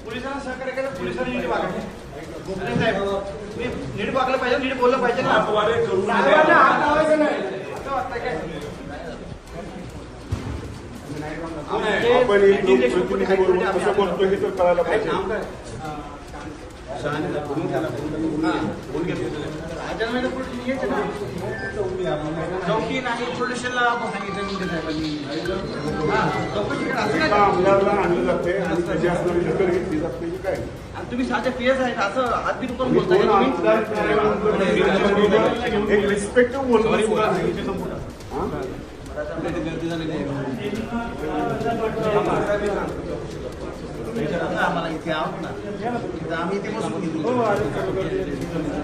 पोलिसांना सहकार्य केलं, पोलिसांनी नीट वागायचं. नीट वागलं पाहिजे, नीट बोललं पाहिजे ना. साहेबांना हात लावायचं नाही असं वाटतं काय? चौकी नाही पोलिसला आणलं जाते आणि त्याची असणारी दखल घेतली जाते काय. तुम्ही साधे पीएस आहेत असं हातबीत करून बोलताय एक रिस्पेक्टिव्ह बोलतो. आम्हाला इथे आहोत ना, आम्ही इथे बसून